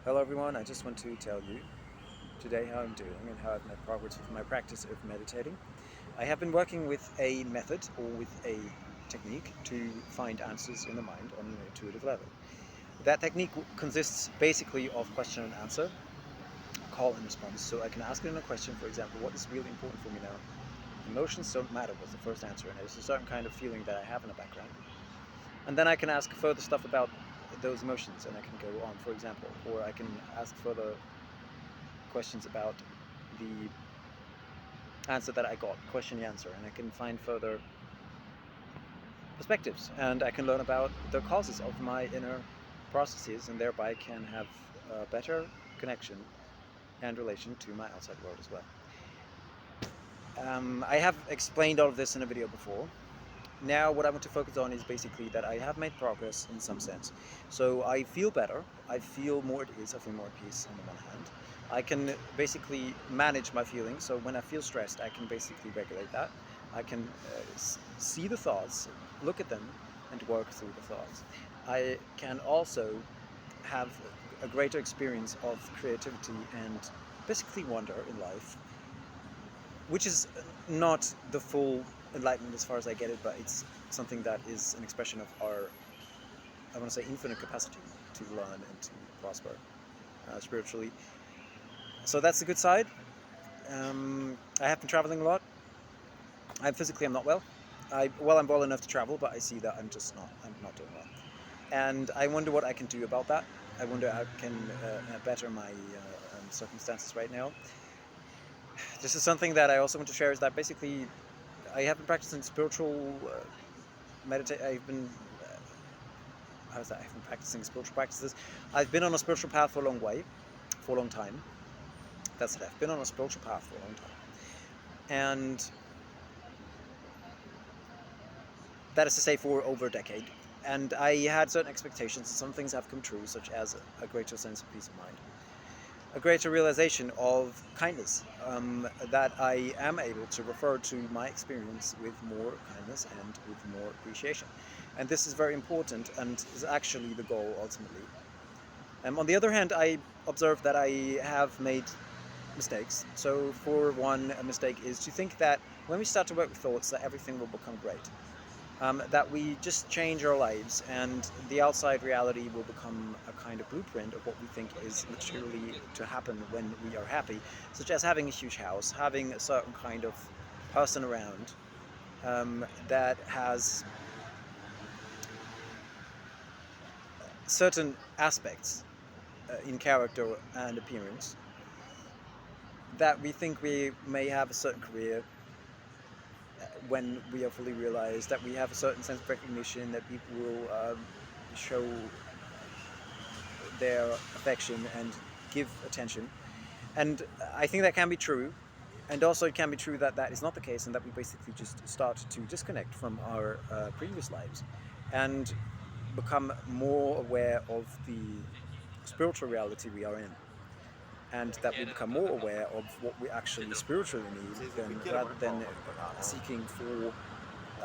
Hello everyone, I just want to tell you today how I'm doing and how I've made progress with my practice of meditating. I have been working with a method or with a technique to find answers in the mind on an intuitive level. That technique consists basically of question and answer, call and response. So I can ask it in a question, for example, what is really important for me now? Emotions don't matter was the first answer, and there's a certain kind of feeling that I have in the background. And then I can ask further stuff about those emotions and I can go on, for example, or I can ask further questions about the answer that I got, question and answer, and I can find further perspectives and I can learn about the causes of my inner processes and thereby can have a better connection and relation to my outside world as well. I have explained all of this in a video before. Now what I want to focus on is basically that I have made progress in some sense. So I feel better, I feel more at ease, I feel more at peace on the one hand. I can basically manage my feelings, so when I feel stressed I can basically regulate that. I can see the thoughts, look at them and work through the thoughts. I can also have a greater experience of creativity and basically wonder in life, which is not the full enlightenment as far as I get it, but it's something that is an expression of our, I want to say, infinite capacity to learn and to prosper spiritually. So that's the good side. I have been traveling a lot. I'm not well. I'm well enough to travel, but I see that I'm not doing well. And I wonder what I can do about that. I wonder how I can better my circumstances right now. This is something that I also want to share is that basically I have been practicing spiritual I've been how's that? I've been practicing spiritual practices. I've been on a spiritual path for a long time. That's it. I've been on a spiritual path for a long time, and that is to say, for over a decade. And I had certain expectations, and some things have come true, such as a greater sense of peace of mind, a greater realization of kindness, that I am able to refer to my experience with more kindness and with more appreciation. And this is very important and is actually the goal ultimately. On the other hand, I observe that I have made mistakes. So, for one, a mistake is to think that when we start to work with thoughts, that everything will become great. That we just change our lives and the outside reality will become a kind of blueprint of what we think is materially to happen when we are happy, such as having a huge house, having a certain kind of person around that has certain aspects in character and appearance that we think we may have a certain career when we are fully realized, that we have a certain sense of recognition, that people will show their affection and give attention. And I think that can be true. And also it can be true that that is not the case and that we basically just start to disconnect from our previous lives and become more aware of the spiritual reality we are in. And that we become more aware of what we actually spiritually need rather than seeking for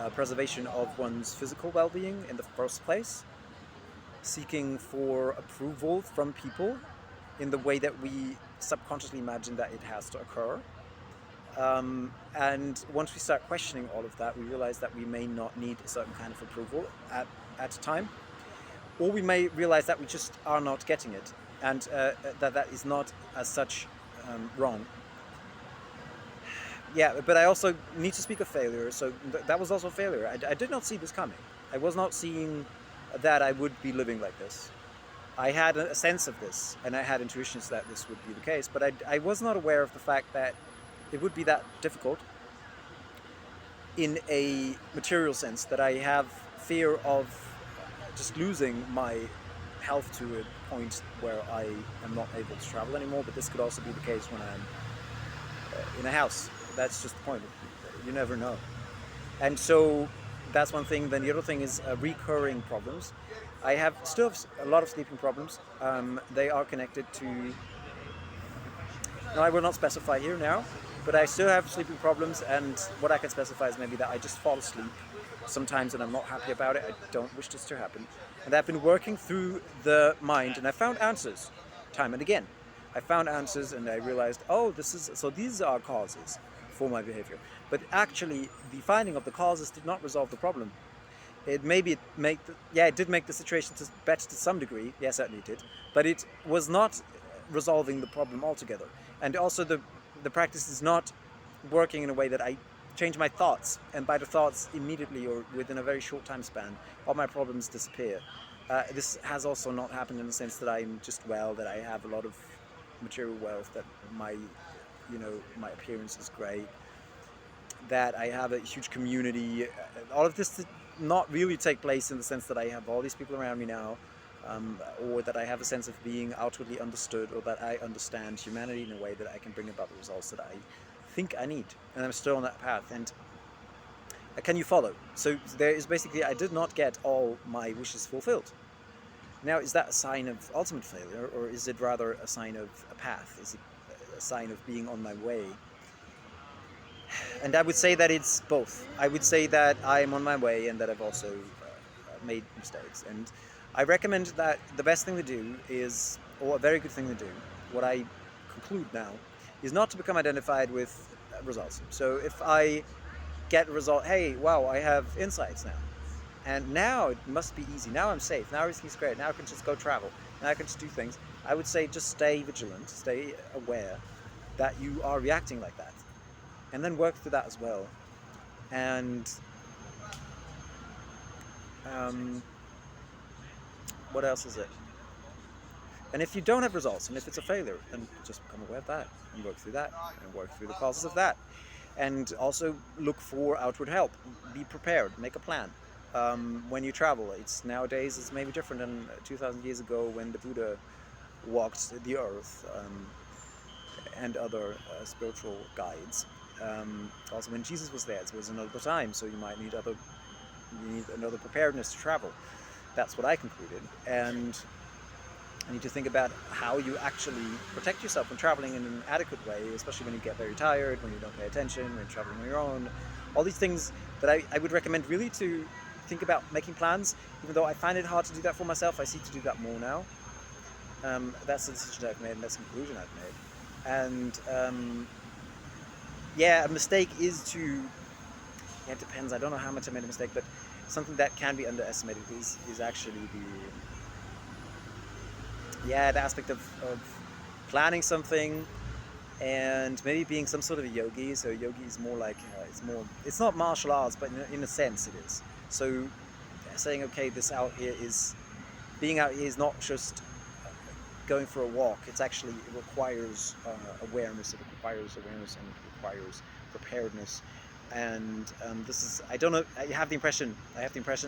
preservation of one's physical well-being in the first place, seeking for approval from people in the way that we subconsciously imagine that it has to occur. And once we start questioning all of that, we realize that we may not need a certain kind of approval at a time, or we may realize that we just are not getting it, and that is not as such wrong. Yeah, but I also need to speak of failure. So that was also failure. I did not see this coming. I was not seeing that I would be living like this. I had a sense of this, and I had intuitions that this would be the case, but I was not aware of the fact that it would be that difficult in a material sense, that I have fear of just losing my health to a point where I am not able to travel anymore, but this could also be the case when I'm in a house. That's just the point. You never know. And so that's one thing. Then the other thing is recurring problems. I have still have a lot of sleeping problems. They are connected to. No, I will not specify here now, but I still have sleeping problems. And what I can specify is maybe that I just fall asleep sometimes, and I'm not happy about it. I don't wish this to happen. And I've been working through the mind, and I found answers time and again. I found answers and I realized, oh, these are causes for my behavior. But actually, the finding of the causes did not resolve the problem. It did make the situation better to some degree. Yes, certainly it did. But it was not resolving the problem altogether. And also the practice is not working in a way that I change my thoughts, and by the thoughts immediately or within a very short time span, all my problems disappear. This has also not happened in the sense that I'm just that I have a lot of material wealth, that my appearance is great, that I have a huge community. All of this did not really take place in the sense that I have all these people around me now, or that I have a sense of being outwardly understood, or that I understand humanity in a way that I can bring about the results that I think I need. And I'm still on that path. And can you follow? So there is basically, I did not get all my wishes fulfilled. Now, is that a sign of ultimate failure, or is it rather a sign of a path? Is it a sign of being on my way? And I would say that it's both. I would say that I'm on my way and that I've also made mistakes. And I recommend that the best thing to do is, or a very good thing to do, what I conclude now, is not to become identified with results. So if I get a result, hey, wow, I have insights now. And now it must be easy. Now I'm safe. Now everything's great. Now I can just go travel. Now I can just do things. I would say just stay vigilant, stay aware that you are reacting like that. And then work through that as well. And what else is it? And if you don't have results, and if it's a failure, then just become aware of that, and work through that, and work through the causes of that. And also look for outward help. Be prepared, make a plan. When you travel, nowadays it's maybe different than 2,000 years ago when the Buddha walked the earth, and other spiritual guides. Also when Jesus was there, it was another time, so you need another preparedness to travel. That's what I concluded. And you need to think about how you actually protect yourself when traveling in an adequate way, especially when you get very tired, when you don't pay attention, when you're traveling on your own. All these things that I would recommend really to think about making plans, even though I find it hard to do that for myself. I seek to do that more now. That's the decision I've made, and that's the conclusion I've made. And a mistake is it depends. I don't know how much I made a mistake, but something that can be underestimated is actually the aspect of planning something, and maybe being some sort of a yogi. So yogi is more like it's not martial arts, but in a sense it is. So saying, okay, being out here is not just going for a walk. It requires awareness. It requires awareness, and it requires preparedness. And I don't know, I have the impression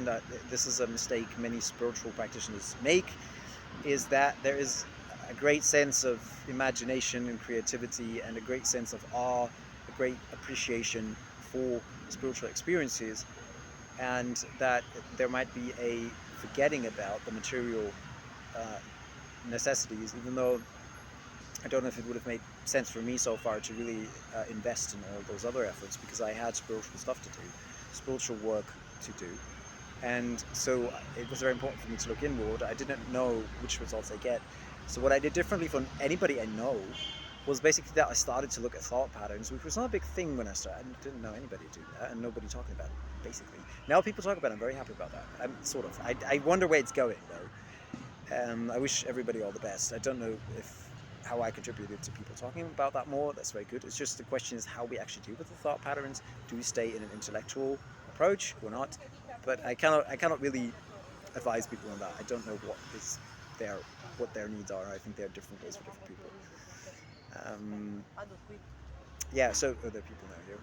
that this is a mistake many spiritual practitioners make, is that there is a great sense of imagination and creativity, and a great sense of awe, a great appreciation for spiritual experiences, and that there might be a forgetting about the material necessities, even though I don't know if it would have made sense for me so far to really invest in all those other efforts, because I had spiritual stuff to do, spiritual work to do. And so it was very important for me to look inward. I didn't know which results I get. So what I did differently from anybody I know was basically that I started to look at thought patterns, which was not a big thing when I started. I didn't know anybody do that, and nobody talking about it, basically. Now people talk about it. I'm very happy about that. I wonder where it's going, though. I wish everybody all the best. I don't know how I contributed to people talking about that more. That's very good. It's just the question is how we actually deal with the thought patterns. Do we stay in an intellectual approach or not? But I cannot really advise people on that. I don't know what their needs are. I think there are different ways for different people. So there are people now here.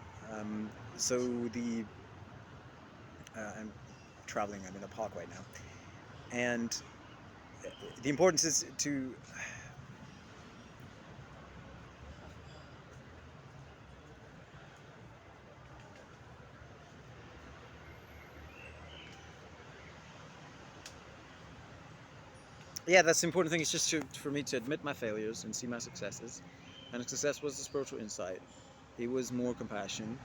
I'm traveling. I'm in a park right now, and the importance is to that's the important thing. Is just for me to admit my failures and see my successes. And a success was the spiritual insight. It was more compassion.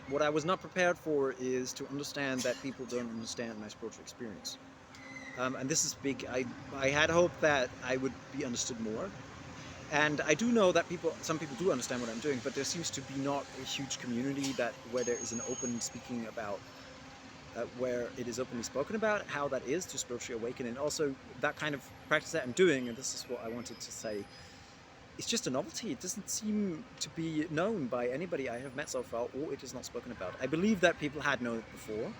What I was not prepared for is to understand that people don't understand my spiritual experience. and this is big. I had hoped that I would be understood more. And I do know that some people do understand what I'm doing, but there seems to be not a huge community that where there is an open speaking about, where it is openly spoken about how that is to spiritually awaken, and also that kind of practice that I'm doing. And this is what I wanted to say. It's just a novelty. It doesn't seem to be known by anybody I have met so far, or it is not spoken about. I believe that people had known it before,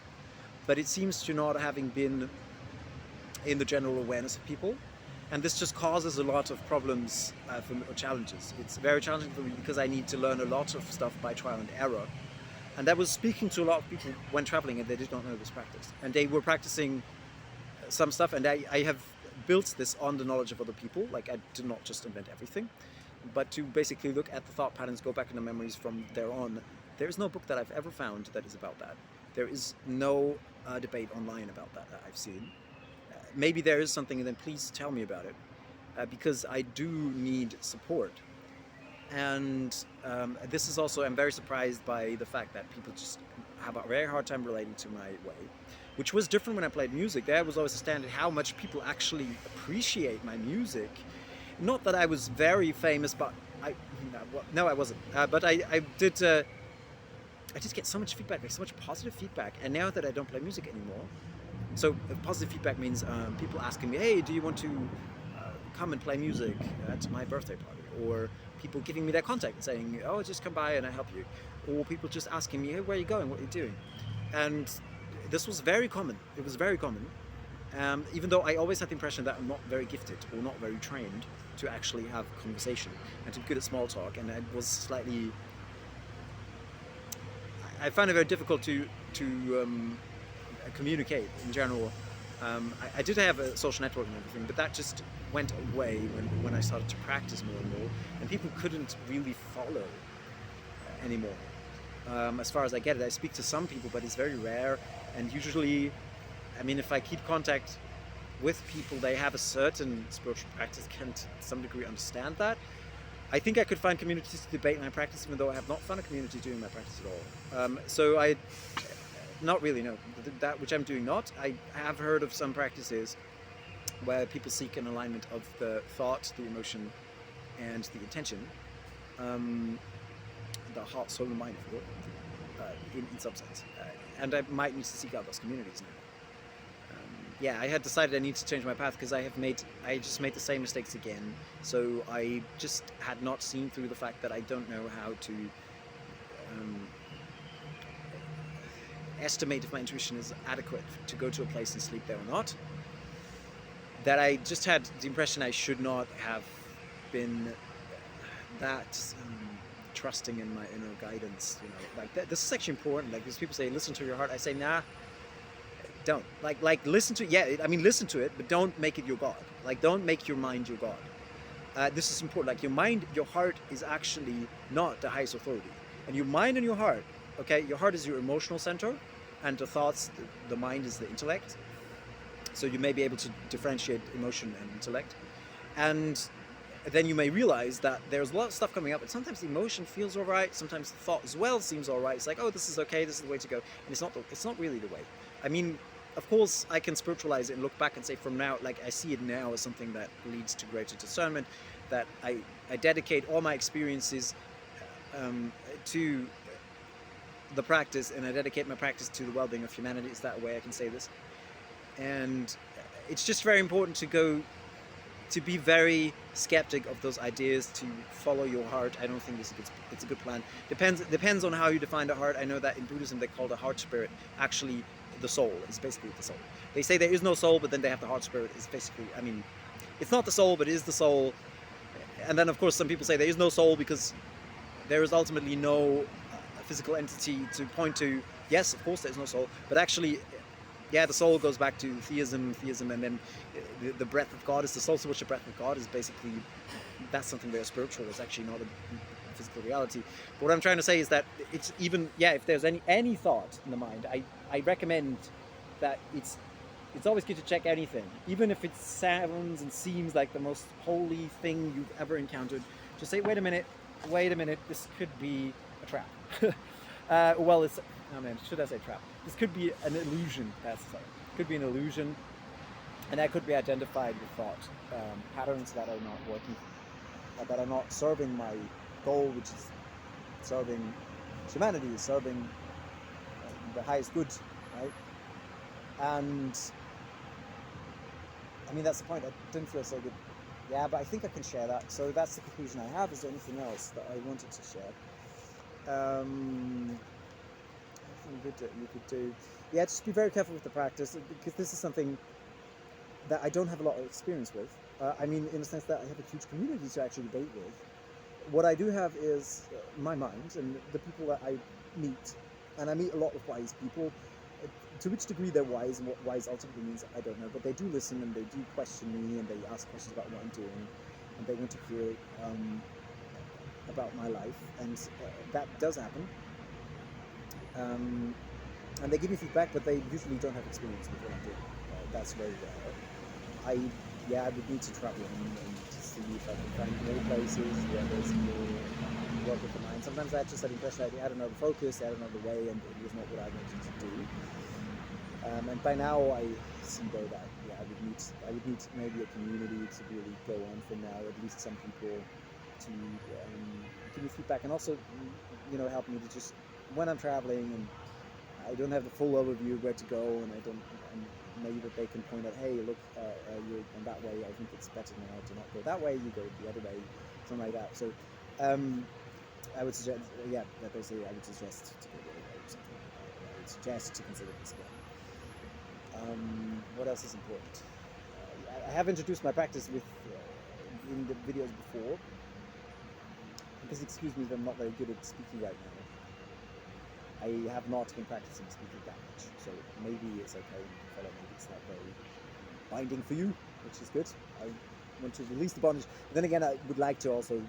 but it seems to not having been in the general awareness of people. And this just causes a lot of problems for me, or challenges. It's very challenging for me because I need to learn a lot of stuff by trial and error. And I was speaking to a lot of people when traveling, and they did not know this practice. And they were practicing some stuff, and I have built this on the knowledge of other people. Like, I did not just invent everything, but to basically look at the thought patterns, go back in the memories from there on. There is no book that I've ever found that is about that. There is no debate online about that I've seen. Maybe there is something, and then please tell me about it, because I do need support. And this is also, I'm very surprised by the fact that people just have a very hard time relating to my way, which was different when I played music. There was always a standard how much people actually appreciate my music. Not that I was very famous, but no, I wasn't. But I did get so much feedback, like so much positive feedback. And now that I don't play music anymore, so positive feedback means people asking me, hey, do you want to come and play music at my birthday party? Or people giving me their contact and saying, oh, just come by and I help you. Or people just asking me, hey, where are you going? What are you doing? And this was very common. It was very common. Even though I always had the impression that I'm not very gifted or not very trained to actually have conversation and to be good at small talk. And I was slightly... I found it very difficult to communicate in general. I did have a social network and everything, but that just went away when I started to practice more and more, and people couldn't really follow anymore. As far as I get it, I speak to some people, but it's very rare, and usually, I mean, if I keep contact with people, they have a certain spiritual practice, can to some degree understand that. I think I could find communities to debate my practice, even though I have not found a community doing my practice at all. So I... Not really, no. That which I'm doing not. I have heard of some practices where people seek an alignment of the thought, the emotion, and the intention, the heart, soul, and mind, if you will, in some sense. And I might need to seek out those communities now. Yeah, I had decided I need to change my path because I just made the same mistakes again. So I just had not seen through the fact that I don't know how to estimate if my intuition is adequate to go to a place and sleep there or not. That I just had the impression I should not have been that trusting in my inner guidance. You know, like this is actually important. Like, because people say listen to your heart, I say nah, don't. Like listen to listen to it, but don't make it your god. Like, don't make your mind your god. This is important. Like, your heart is actually not the highest authority, and your mind and your heart. Okay, your heart is your emotional center, and the thoughts, the mind is the intellect. So you may be able to differentiate emotion and intellect. And then you may realize that there's a lot of stuff coming up, but sometimes the emotion feels all right, sometimes the thought as well seems all right. It's like, oh, this is okay, this is the way to go. And it's not really the way. I mean, of course, I can spiritualize it and look back and say from now, like I see it now as something that leads to greater discernment, that I dedicate all my experiences to the practice, and I dedicate my practice to the well-being of humanity. Is that a way I can say this? And it's just very important to be very skeptic of those ideas, to follow your heart. I don't think it's a good plan. Depends on how you define the heart. I know that in Buddhism they call the heart spirit actually the soul. It's basically the soul. They say there is no soul, but then they have the heart spirit. It's basically, I mean, it's not the soul, but it is the soul. And then of course some people say there is no soul because there is ultimately no physical entity to point to. Yes, of course there's no soul, but actually, yeah, the soul goes back to theism, and then the breath of God is the soul, so which the breath of God is basically, that's something very spiritual. It's actually not a physical reality. But what I'm trying to say is that it's even, yeah, if there's any thought in the mind, I recommend that it's always good to check anything, even if it sounds and seems like the most holy thing you've ever encountered. Just say, wait a minute, this could be a trap. Well, it's, oh man, should I say trap? This could be an illusion. Could be an illusion. and that could be identified with thought patterns that are not working, that are not serving my goal, which is serving humanity, serving the highest good, right? And I mean, that's the point. I didn't feel so good. Yeah, but I think I can share that. So that's the conclusion I have. Is there anything else that I wanted to share? Anything good that you could do? Yeah, just be very careful with the practice, because this is something that I don't have a lot of experience with. I mean, in the sense that I have a huge community to actually debate with. What I do have is my mind and the people that I meet, and I meet a lot of wise people. To which degree they're wise and what wise ultimately means, I don't know. But they do listen and they do question me and they ask questions about what I'm doing, and they want to hear about my life, and that does happen. And they give me feedback, but they usually don't have experience with what I'm doing. That's very rare. I would need to travel and to see if I can find more places where there's more work with the mind. Sometimes I just had the impression I had another focus, I had another way, and it was not what I wanted to do. And by now I see though that I would need maybe a community to really go on from now, at least some people to give me feedback, and also help me to just, when I'm traveling and I don't have the full overview of where to go, and I don't, and maybe that they can point out, hey, look, you're going that way. I think it's better now to not go that way. You go the other way, something like that. So, I would suggest, basically, I would suggest to go the other way or something like that. I would suggest to consider this again. What else is important? I have introduced my practice with in the videos before. Because excuse me if I'm not very good at speaking right now. I have not been practicing speaking that much, so maybe it's okay to follow. Maybe it's not very binding for you, which is good. I want to release the bondage. But then again, I would like to also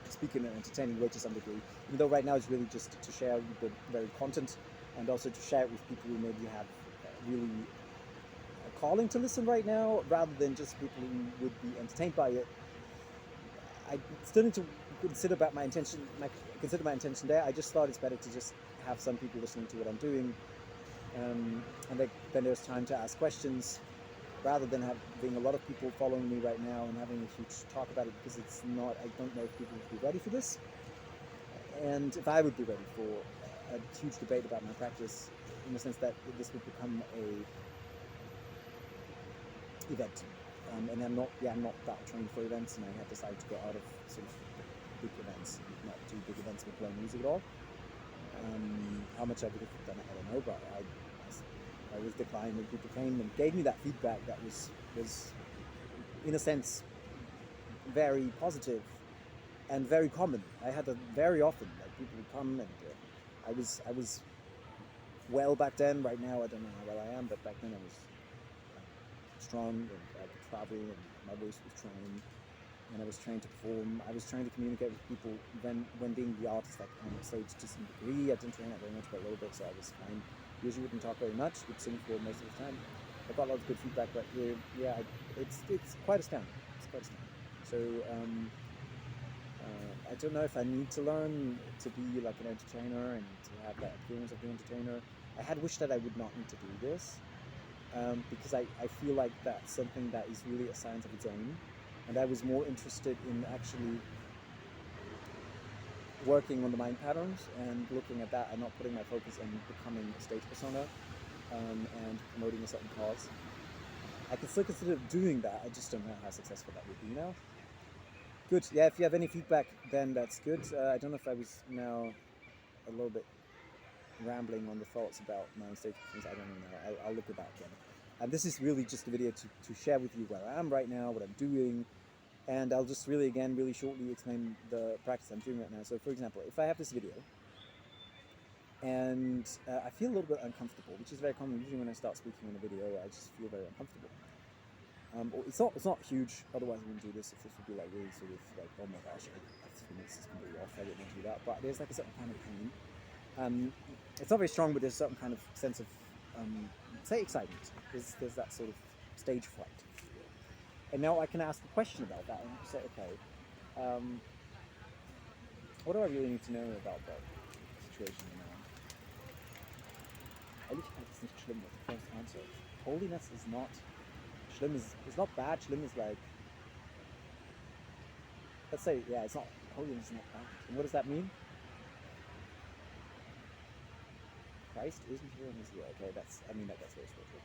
speak in an entertaining way to some degree, even though right now it's really just to share the very content, and also to share it with people who maybe have really a calling to listen right now, rather than just people who would be entertained by it. I still need to consider my intention there. I just thought it's better to just have some people listening to what I'm doing, and then there's time to ask questions, rather than having a lot of people following me right now and having a huge talk about it, because it's not, I don't know if people would be ready for this, and if I would be ready for a huge debate about my practice, in the sense that this would become a event. And I'm not that trained for events, and I have decided to go out of sort of big events, not do big events with playing music at all. How much I would have done it, I don't know, but I was declined when people came and gave me that feedback that was in a sense very positive and very common. I had that very often, like people would come, and I was well back then. Right now I don't know how well I am, but back then I was strong, and I could travel, and my voice was trained, and I was trained to perform. I was trained to communicate with people when being the artist, like on stage to some degree. I didn't train that very much, but a little bit, so I was fine. Usually wouldn't talk very much, would sing for most of the time. I got a lot of good feedback, but it's quite astounding. It's quite astounding. So I don't know if I need to learn to be like an entertainer and to have that appearance of the entertainer. I had wished that I would not need to do this. Because I feel like that's something that is really a science of its own, and I was more interested in actually working on the mind patterns and looking at that, and not putting my focus on becoming a stage persona and promoting a certain cause. I can still consider doing that, I just don't know how successful that would be now. Good, yeah, if you have any feedback, then that's good. I don't know if I was now a little bit rambling on the thoughts about my stage performance. I don't know. I'll look at that again. And this is really just a video to share with you where I am right now, what I'm doing, and I'll just really shortly explain the practice I'm doing right now. So for example, if I have this video and I feel a little bit uncomfortable, which is very common. Usually when I start speaking in a video, I just feel very uncomfortable. It's not huge, otherwise I wouldn't do this. If this would be like really sort of like, oh my gosh, this is completely off, I wouldn't do that. But there's like a certain kind of pain. It's not very strong, but there's a certain kind of sense of, say, excitement. There's that sort of stage fright. And now I can ask a question about that, and say, okay, what do I really need to know about that situation now? Ehrlichkeit ist nicht schlimm, that's the first answer. Holiness is not Schlimm is, it's not bad. Schlimm is like, let's say, yeah, it's not, holiness is not bad. And what does that mean? Christ isn't here and is here. Okay, that's, I mean, that gets very spiritual.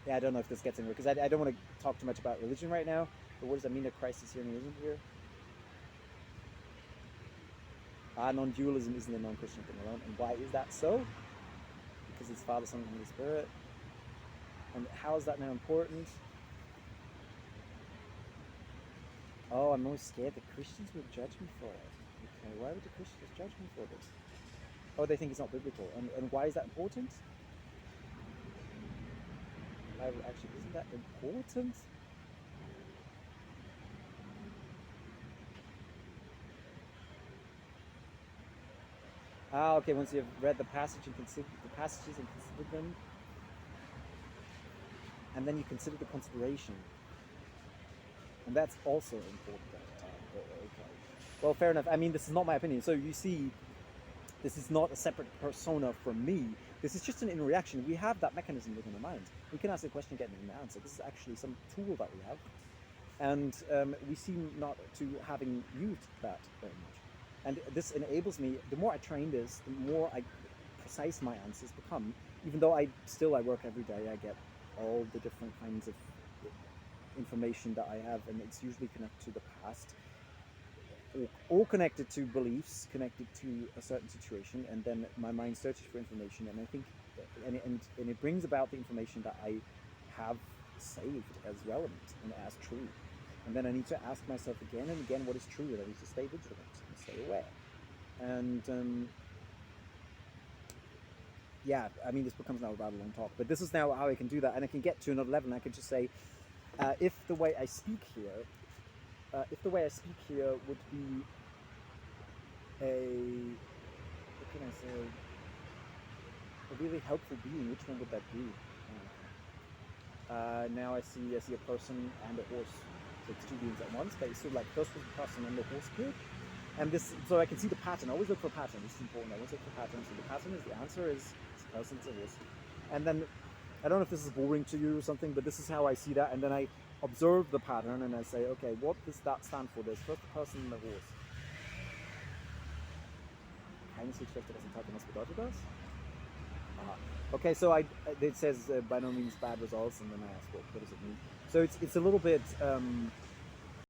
Yeah, I don't know if this gets anywhere, because I don't want to talk too much about religion right now, but what does that mean that Christ is here and he isn't here? Non-dualism isn't a non-Christian thing alone. And why is that so? Because it's Father, Son, and Holy Spirit. And how is that now important? Oh, I'm always scared that Christians will judge me for it. Okay, why would the Christians judge me for this? Oh, they think it's not biblical. And why is that important? Actually, isn't that important? Okay, once you've read the passage and considered the passages and considered them, and then you consider the consideration. And that's also important at the time. Okay. Well, fair enough. I mean, this is not my opinion. So you see, this is not a separate persona from me. This is just an interaction. We have that mechanism within the mind. We can ask a question, get an answer. This is actually some tool that we have. And we seem not to having used that very much. And this enables me, the more I train this, the more precise my answers become. Even though I work every day, I get all the different kinds of information that I have, and it's usually connected to the past, or connected to beliefs, connected to a certain situation, and then my mind searches for information, and I think, and it brings about the information that I have saved as relevant and as true. And then I need to ask myself again and again what is true, and I need to stay vigilant and stay aware. And yeah, I mean, this becomes now about a long talk, but this is now how I can do that, and I can get to another level, and I can just say, if the way I speak here would be what can I say, a really helpful being, which one would that be? Now I see a person and a horse. So it's two beings at once, but it's sort of like first was the person and the horse appeared. And this, so I can see the pattern. I always look for a pattern. This is important. I always look for patterns. So the pattern is, the answer is it's a person, it's a horse. And then, I don't know if this is boring to you or something, but this is how I see that. And then I observe the pattern and I say, okay, what does that stand for? There's first the person and the horse. Keineswegsschlechter das enthalten, was bedeutet das? Okay, so it says by no means bad results, and then I ask, what does it mean? So it's a little bit